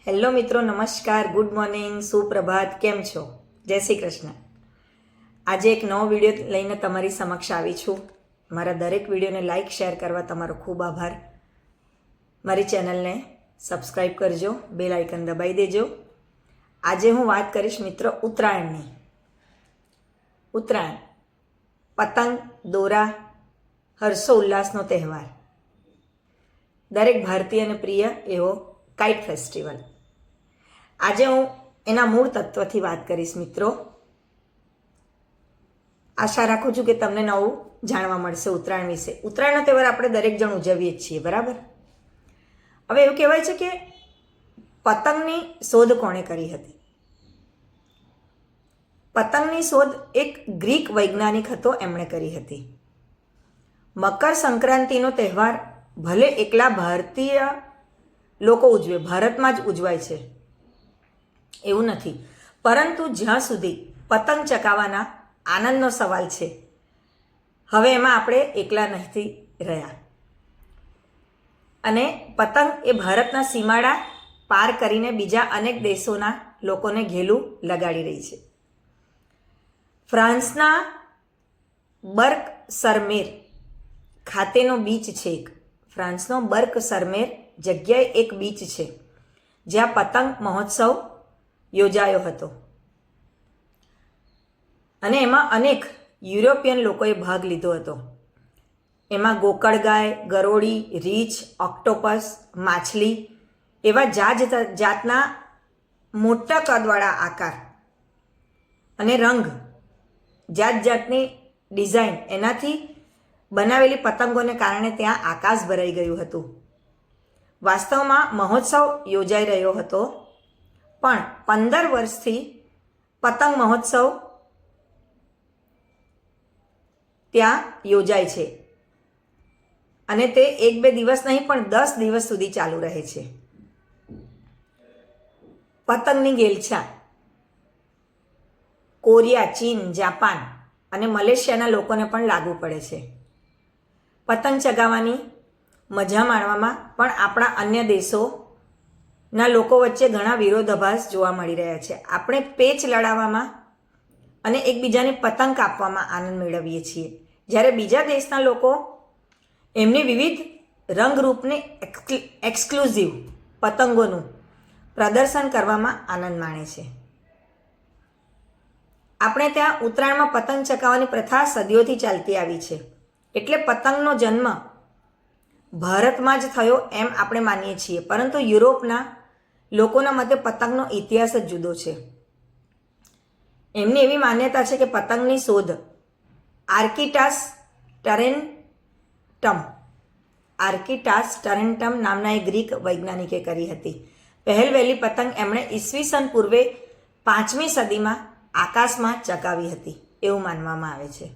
Hello મિત્રો, નમસ્કાર, good morning, સુપ્રભાત. કેમ છો? જય શ્રી કૃષ્ણ. આજે એક નવો વિડીયો લઈને તમારી સમક્ષ આવી છું. મારા દરેક વિડીયોને લાઇક શેર કરવા તમારો ખૂબ આભાર. મારી ચેનલને સબસ્ક્રાઈબ કરજો, બેલ આઇકન દબાવી દેજો. આજે હું વાત કરીશ મિત્રો ઉત્તરાયણની. ઉત્તરાયણ પતંગ, દોરા, હર્ષો ઉલ્લાસનો તહેવાર. દરેક ભારતીયને પ્રિય એવો કાઇટ ફેસ્ટિવલ. આજે હું એના મૂળ તત્વથી વાત કરીશ મિત્રો. આશા રાખું છું કે તમને નવું જાણવા મળશે ઉત્તરાયણ વિશે. ઉત્તરાયણનો તહેવાર આપણે દરેક જણ ઉજવીએ જ છીએ, બરાબર? હવે એવું કહેવાય છે કે પતંગની શોધ કોણે કરી હતી? પતંગની શોધ એક ગ્રીક વૈજ્ઞાનિક હતો, એમણે કરી હતી. મકર સંક્રાંતિનો તહેવાર ભલે એકલા ભારતીય લોકો ઉજવે, ભારતમાં જ ઉજવાય છે એવું નથી, પરંતુ જ્યાં સુધી પતંગ ચગાવવાના આનંદનો સવાલ છે, હવે એમાં આપણે એકલા નથી રહ્યા. અને પતંગ એ ભારતના સીમાડા પાર કરીને બીજા અનેક દેશોના લોકોને ઘેલું લગાડી રહી છે. ફ્રાન્સના બર્ક સરમેર ખાતેનો બીચ છે એક. ફ્રાન્સનો બર્ક સરમેર જગ્યાએ એક બીચ છે જ્યાં પતંગ મહોત્સવ યોજાયો હતો અને એમાં અનેક યુરોપિયન લોકોએ ભાગ લીધો હતો. એમાં ગોકળગાય, ગરોળી, રીંછ, ઓક્ટોપસ, માછલી એવા જાતના મોટા કદવાળા આકાર અને રંગ, જાતની ડિઝાઇન, એનાથી બનાવેલી પતંગોને કારણે ત્યાં આકાશ ભરાઈ ગયું હતું. વાસ્તવમાં મહોત્સવ યોજાઈ રહ્યો હતો, પણ 15 વર્ષથી પતંગ મહોત્સવ ત્યાં યોજાય છે અને તે 1-2 દિવસ નહીં પણ 10 દિવસ સુધી ચાલુ રહે છે. પતંગની ઘેલછા કોરિયા, ચીન, જાપાન અને મલેશિયાના લોકોને પણ લાગુ પડે છે. પતંગ ચગાવવાની મજા માણવામાં પણ આપણા અન્ય દેશોના લોકો વચ્ચે ઘણા વિરોધાભાસ જોવા મળી રહ્યા છે. આપણે પેચ લડાવવામાં અને એકબીજાને પતંગ કાપવામાં આનંદ મેળવીએ છીએ, જ્યારે બીજા દેશના લોકો એમની વિવિધ રંગરૂપને એક્સક્લુઝિવ પતંગોનું પ્રદર્શન કરવામાં આનંદ માણે છે. આપણે ત્યાં ઉત્તરાયણમાં પતંગ ચગાવવાની પ્રથા સદીઓથી ચાલતી આવી છે, એટલે પતંગનો જન્મ ભારતમાં જ થયો એમ આપણે માનીએ છીએ, પરંતુ યુરોપના લોકોના મતે પતંગનો ઇતિહાસ જ જુદો છે. એમની એવી માન્યતા છે કે પતંગની શોધ આર્કિટાસ ટરેન્ટમ નામના એક ગ્રીક વૈજ્ઞાનિકે કરી હતી. પહેલવહેલી પતંગ એમણે ઈસવીસન પૂર્વે 5મી સદીમાં આકાશમાં ચગાવી હતી એવું માનવામાં આવે છે.